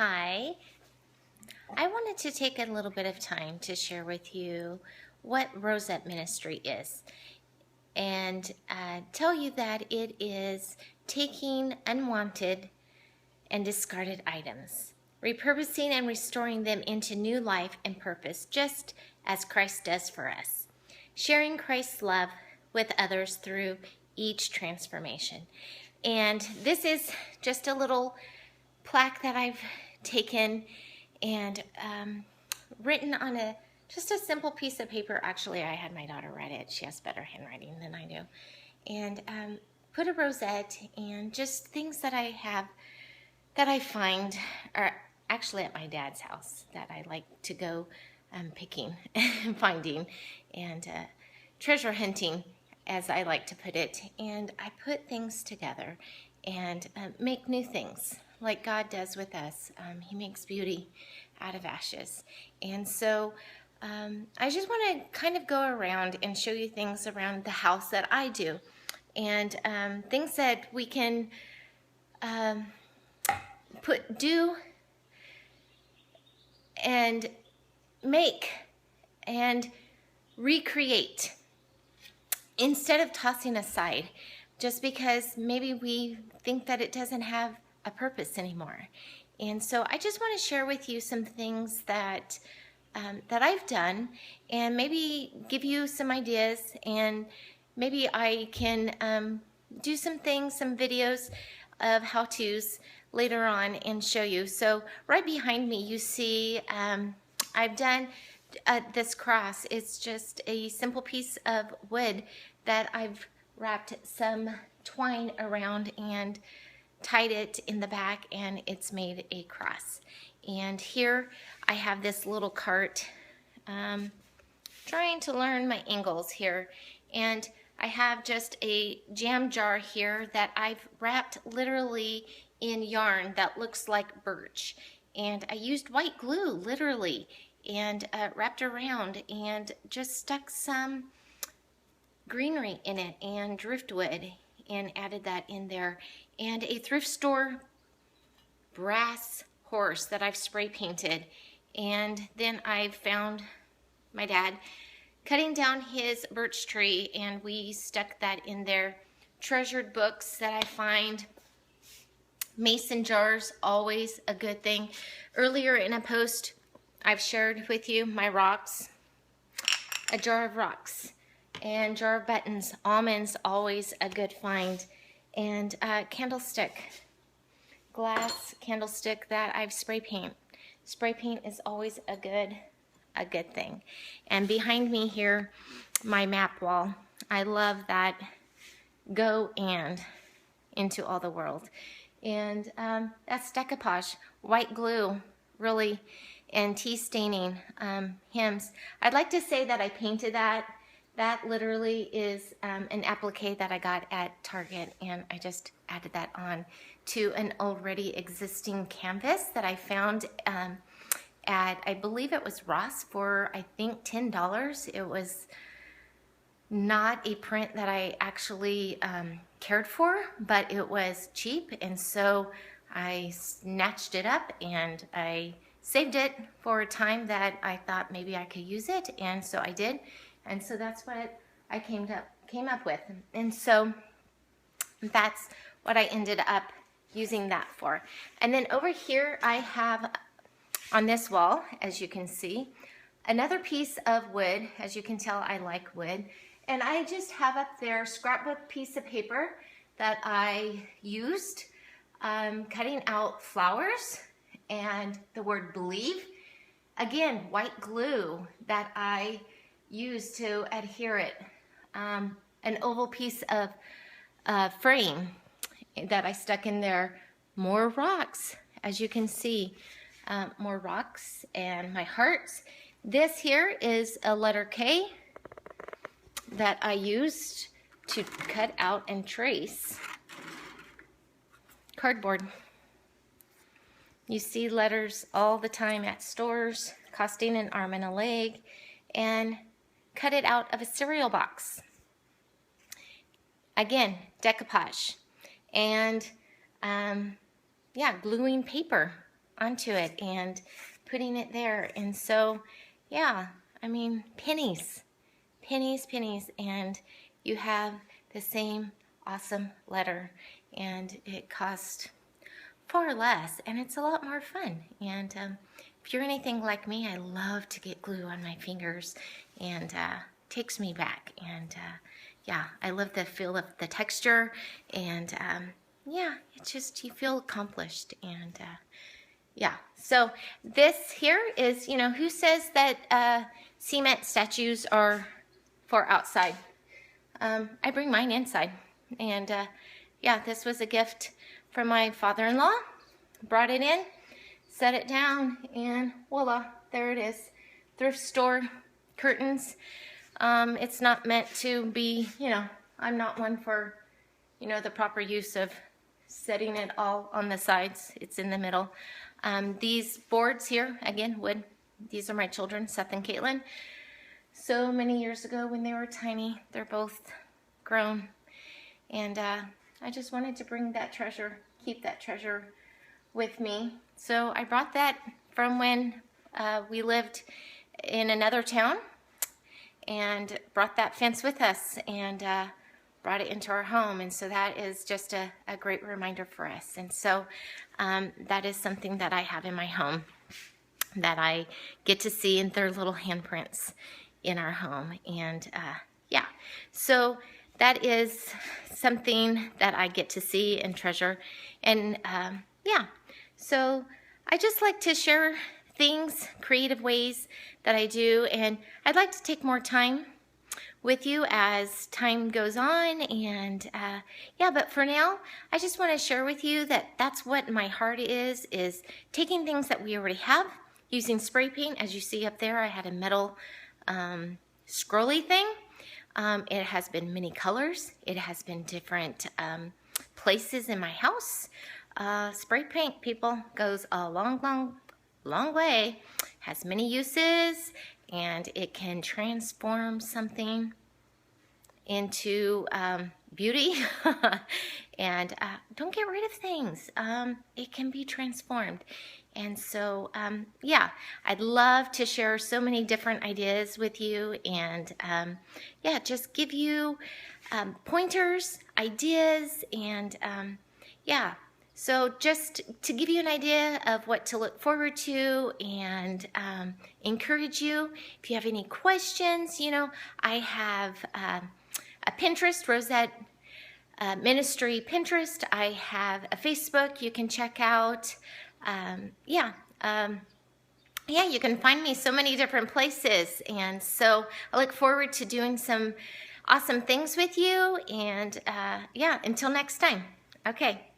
Hi, I wanted to take a little bit of time to share with you what Rosette Ministry is and tell you that it is taking unwanted and discarded items, repurposing and restoring them into new life and purpose, just as Christ does for us, sharing Christ's love with others through each transformation. And this is just a little plaque that I've taken and written on just a simple piece of paper. Actually, I had my daughter write it. She has better handwriting than I do. And put a rosette and just things that I have that I find are actually at my dad's house that I like to go picking and finding and treasure hunting, as I like to put it. And I put things together and make new things like God does with us. He makes beauty out of ashes. And so I just want to kind of go around and show you things around the house that I do and things that we can do and make and recreate instead of tossing aside just because maybe we think that it doesn't have a purpose anymore. And so I just want to share with you some things that I've done and maybe give you some ideas, and maybe I can do some things, some videos of how-tos later on and show you. So right behind me you see I've done this cross. It's just a simple piece of wood that I've wrapped some twine around and tied it in the back, and it's made a cross. And here I have this little cart, trying to learn my angles here, and I have just a jam jar here that I've wrapped literally in yarn that looks like birch, and I used white glue literally and wrapped around and just stuck some greenery in it and driftwood and added that in there, and a thrift store brass horse that I've spray painted. And then I found my dad cutting down his birch tree and we stuck that in there. Treasured books that I find, mason jars, always a good thing. Earlier in a post I've shared with you my rocks, a jar of rocks and jar of buttons. Almonds, always a good find. And candlestick, glass candlestick that I've spray paint. Spray paint is always a good thing. And behind me here, my map wall. I love that go and into all the world. And that's decoupage, white glue, really, and tea staining hymns. I'd like to say that I painted that. That literally is an applique that I got at Target, and I just added that on to an already existing canvas that I found at, I believe it was Ross for, I think, $10. It was not a print that I actually cared for, but it was cheap, and so I snatched it up and I saved it for a time that I thought maybe I could use it, and so I did. And so that's what I came up with. And so that's what I ended up using that for. And then over here I have on this wall, as you can see, another piece of wood. As you can tell, I like wood. And I just have up there a scrapbook piece of paper that I used cutting out flowers and the word believe. Again, white glue that I used to adhere it. An oval piece of frame that I stuck in there. More rocks, as you can see. More rocks and my hearts. This here is a letter K that I used to cut out and trace cardboard. You see letters all the time at stores costing an arm and a leg, and cut it out of a cereal box. Again, decoupage. And yeah, gluing paper onto it and putting it there. And so, yeah, I mean, pennies, pennies, pennies, and you have the same awesome letter, and it cost far less, and it's a lot more fun. And if you're anything like me, I love to get glue on my fingers, and takes me back. And yeah, I love the feel of the texture, and yeah, it's just, you feel accomplished. And yeah, so this here is, you know, who says that cement statues are for outside? I bring mine inside. And yeah, this was a gift from my father-in-law. Brought it in, set it down, and voila, there it is. Thrift store curtains. It's not meant to be, you know, I'm not one for, you know, the proper use of setting it all on the sides. It's in the middle. These boards here, again, wood. These are my children, Seth and Caitlin. So many years ago when they were tiny. They're both grown. And I just wanted to bring that treasure, keep that treasure with me. So I brought that from when we lived in another town, and brought that fence with us, and brought it into our home. And so that is just a great reminder for us. And so that is something that I have in my home that I get to see in their little handprints in our home. And yeah, so that is something that I get to see and treasure. And yeah, so I just like to share things, creative ways that I do, and I'd like to take more time with you as time goes on. And yeah, but for now, I just want to share with you that that's what my heart is taking things that we already have, using spray paint. As you see up there, I had a metal scrolly thing. It has been many colors. It has been different places in my house. Spray paint, people, goes a long way. Has many uses, and it can transform something into beauty. And don't get rid of things. It can be transformed. And so, yeah, I'd love to share so many different ideas with you, and yeah, just give you pointers, ideas, and yeah. So just to give you an idea of what to look forward to, and encourage you, if you have any questions, you know, I have a Pinterest, Rosette Ministry Pinterest. I have a Facebook you can check out. Yeah, you can find me so many different places. And so I look forward to doing some awesome things with you. And yeah, until next time. Okay.